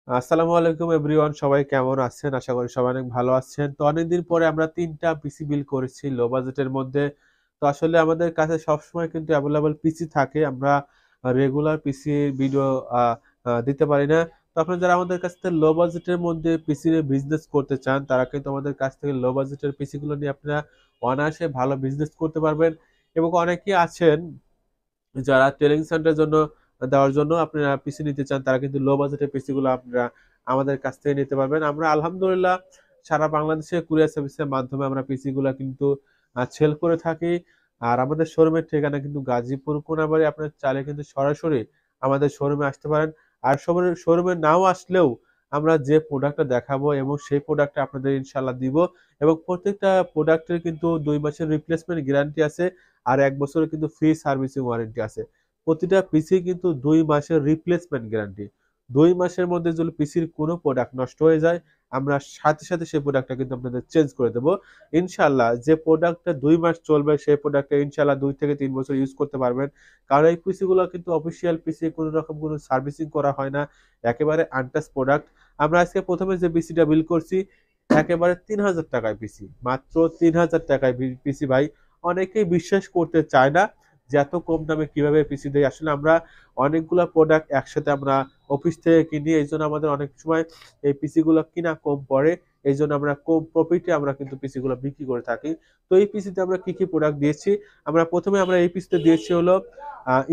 আসসালামু আলাইকুম এভরিওয়ান, সবাই কেমন আছেন? আশা করি সবাই অনেক ভালো আছেন। তো অনেকদিন পরে আমরা ৩ টা পিসি বিল্ড করেছি লো বাজেটের মধ্যে। তো আসলে আমাদের কাছে সবসময় কিন্তু এভেইলেবল পিসি থাকে। আমরা রেগুলার পিসি ভিডিও আ আ দিতে পারি না। তো আপনারা যারা আমাদের কাছ থেকে লো বাজেটের মধ্যে পিসি নিয়ে বিজনেস করতে চান, তারা কিন্তু আমাদের কাছ থেকে লো বাজেটের পিসি গুলো নিয়ে আপনারা অনায়াসে ভালো বিজনেস করতে পারবেন। এবং অনেকেই আছেন যারা ট্রেনিং সেন্টারের জন্য দেওয়ার জন্য আপনারা পিসি নিতে চান, তারা কিন্তু লো বাজেটের পিসি গুলো আপনারা আমাদের কাছ থেকে নিতে পারবেন। আমরা আলহামদুলিল্লাহ সারা বাংলাদেশে কুরিয়ার সার্ভিসের মাধ্যমে আমরা পিসি গুলা কিন্তু সেল করে থাকি। আর আমাদের শোরুমের ঠিকানা কিন্তু গাজীপুর কোনাবাড়ী। আপনারা চাইলে কিন্তু সরাসরি আমাদের শোরুমে আসতে পারেন। আর শোরুমে নাও আসলেও আমরা যে প্রোডাক্টটা দেখাবো এবং সেই প্রোডাক্টটা আপনাদের ইনশাআল্লাহ দিব। এবং প্রত্যেকটা প্রোডাক্টের কিন্তু ২ মাসের রিপ্লেসমেন্ট গ্যারান্টি আছে। আর ১ বছরের কিন্তু ফ্রি সার্ভিসিং ওয়ারেন্টি আছে। প্রতিটা পিসি কিন্তু ২ মাসের রিপ্লেসমেন্ট গ্যারান্টি। ২ মাসের মধ্যে যদি পিসির কোনো প্রোডাক্ট নষ্ট হয়ে যায়, আমরা সাথে, সাথে সেই প্রোডাক্টটা কিন্তু আপনাদের চেঞ্জ করে দেব। ইনশাআল্লাহ যে প্রোডাক্টটা ২ মাস চলবে সেই প্রোডাক্টটা ইনশাআল্লাহ ২ থেকে ৩ বছর ইউজ করতে পারবেন। কারণ এই পিসিগুলো কিন্তু অফিসিয়াল পিসি, কোনো রকম কোনো সার্ভিসিং করা হয় না। একেবারে আনটাচ প্রোডাক্ট। আমরা আজকে ১ম এ যে পিসিটা বিল্ড করছি একেবারে ৳৩,০০০ পিসি। মাত্র ৳৩,০০০ পিসি ভাই। অনেকেই বিশ্বাস করতে চায় না যে এত কম দামে কিভাবে পিসি দেয়। আসলে আমরা অনেকগুলা প্রোডাক্ট একসাথে আমরা অফিস থেকে কিনি। এইজন্য আমাদের অনেক সময় এই পিসি গুলো কিনা কম পড়ে। এইজন্য আমরা কম প্রফিটে আমরা কিন্তু পিসি গুলো বিক্রি করে থাকি। তো এই পিসিতে আমরা কি প্রোডাক্ট দিয়েছি? আমরা এই পিসিতে দিয়েছি হলো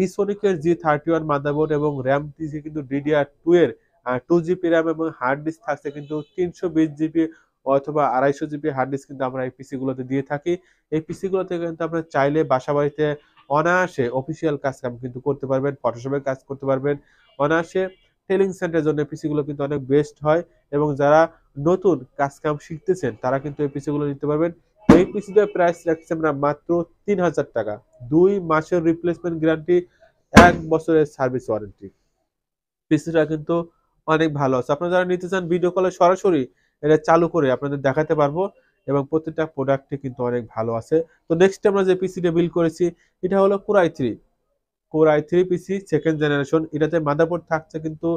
Isonic এর G31 মাদারবোর্ড এবং RAM দিয়েছি কিন্তু DDR2 এর 2 জিবি RAM এবং হার্ড ডিস্ক থাকছে কিন্তু ৩২০ জিবি অথবা ২৫০ জিবি হার্ড ডিস্ক কিন্তু আমরা এই পিসি গুলোতে দিয়ে থাকি। এই পিসি গুলোতে কিন্তু আপনারা চাইলে বাসাবাড়িতে অনায়াসে অফিসিয়াল কাজ-কাম কিন্তু করতে পারবেন, ফটোশপের কাজ করতে পারবেন। অনায়াসে ট্রেনিং সেন্টারের জন্য পিসি গুলো কিন্তু অনেক বেস্ট হয় এবং যারা নতুন কাজ-কাম শিখতেছেন তারা কিন্তু এই পিসি গুলো নিতে পারবেন। এই পিসিটার প্রাইস রাখছি আমরা মাত্র ৳৩,০০০। ২ মাসের রিপ্লেসমেন্ট গ্যারান্টি, ১ বছরের সার্ভিস ওয়ারেন্টি। পিসিটা কিন্তু অনেক ভালো আছে। আপনারা যারা নিতে চান ভিডিও কলে সরাসরি এটা চালু করে আপনাদের দেখাতে পারবো এবং প্রত্যেকটা প্রোডাক্টই কিন্তু অনেক ভালো আছে। তো নেক্সট আমরা যে পিসিটা বিল্ড করেছি এটা হলো Core i3। Core i3 পিসি 2nd জেনারেশন। এটাতে মাদারবোর্ড থাকছে কিন্তু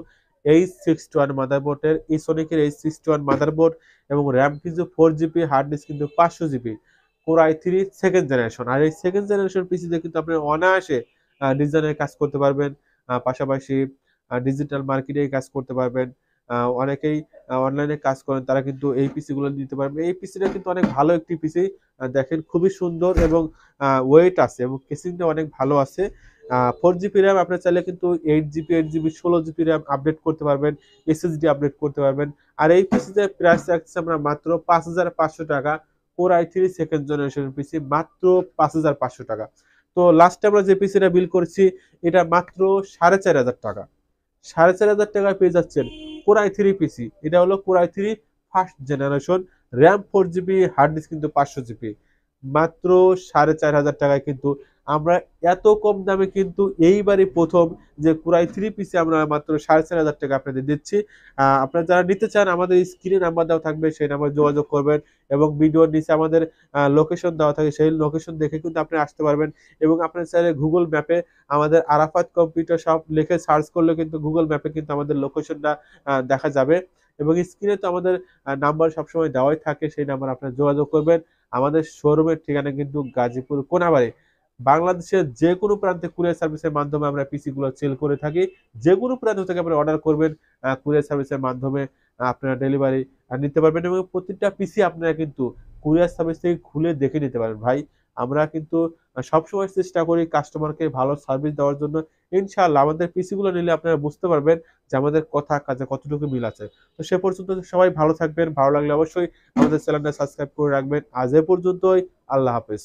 H61 মাদারবোর্ডের, Isonic এর H61 মাদারবোর্ড এবং RAM কিন্তু 4 জিবি, হার্ড ডিস্ক কিন্তু 500 GB. Core i3 2nd generation. আর এই 2nd জেনারেশন পিসিতে কিন্তু আপনি অনায়াসে ডিজাইনের কাজ করতে পারবেন। পাশাপাশি ডিজিটাল মার্কেটিং এ কাজ করতে পারবেন। আ অনেকেই অনলাইনে কাজ করেন তারা কিন্তু এই পিসি গুলো নিতে পারবেন। এই পিসিটা কিন্তু অনেক ভালো একটি পিসি। দেখেন খুবই সুন্দর এবং ওয়েট আছে এবং কেসিংটা অনেক ভালো আছে। 4 জিবি RAM আপনারা চাইলে কিন্তু 8 GB, 8 GB, 16 GB RAM update করতে পারবেন। SSD আপডেট করতে পারবেন। আর এই পিসিতে প্রাইস রাখছি আমরা মাত্র ৳৫,৫০০। Core i3 2nd জেনারেশন পিসি মাত্র ৳৫,৫০০। তো লাস্টে আমরা যে পিসিটা বিল্ড করেছি এটা মাত্র ৳৪,৫০০। ৳৪,৫০০ পেয়ে যাচ্ছেন Core i3 পিসি। এটা হলো Core i3 first generation. RAM 4 GB, hard disk কিন্তু 500 জিবি। মাত্র ৳৪,৫০০ কিন্তু আমরা এত কম দামে কিন্তু এইবারই ১ম যে Core i3 পিসি আমরা মাত্র ৳৪,৫০০ আপনাদের দিচ্ছি। আপনারা যারা নিতে চান আমাদের স্ক্রিনে নাম্বার দেওয়া থাকবে, সেই নাম্বারে যোগাযোগ করবেন এবং ভিডিওর নিচে আমাদের লোকেশন দেওয়া থাকে, সেই লোকেশন দেখে কিন্তু আপনি আসতে পারবেন এবং আপনারা চাইলে Google ম্যাপে আমাদের আরাফাত কম্পিউটার শপ লিখে সার্চ করলে কিন্তু Google ম্যাপে কিন্তু আমাদের লোকেশনটা দেখা যাবে এবং স্ক্রিনে তো আমাদের নাম্বার সবসময় দেওয়াই থাকে, সেই নাম্বারে আপনারা যোগাযোগ করবেন। আমাদের শোরুমের ঠিকানা কিন্তু গাজীপুর কোনাবাড়ী। বাংলাদেশের যেকোনো প্রান্তে কুরিয়ার সার্ভিসের মাধ্যমে আমরা পিসি গুলো সেল করে থাকি। যেকোনো প্রান্ত থেকে আপনারা অর্ডার করবেন, কুরিয়ার সার্ভিসের মাধ্যমে আপনারা ডেলিভারি নিতে পারবেন এবং প্রতিটা পিসি আপনারা কিন্তু কুরিয়ার সার্ভিস থেকে খুলে দেখে নিতে পারবেন ভাই। আমরা কিন্তু সবসময় চেষ্টা করি কাস্টমারকে ভালো সার্ভিস দেওয়ার জন্য। ইনশাআল্লাহ আমাদের পিসি গুলো নিলে আপনারা বুঝতে পারবেন যে আমাদের কথা কাজে কতটুকু মিল আছে। তো সে পর্যন্ত সবাই ভালো থাকবেন। ভালো লাগলে অবশ্যই আমাদের চ্যানেলটা সাবস্ক্রাইব করে রাখবেন। আজ এ পর্যন্তই। আল্লাহ হাফেজ।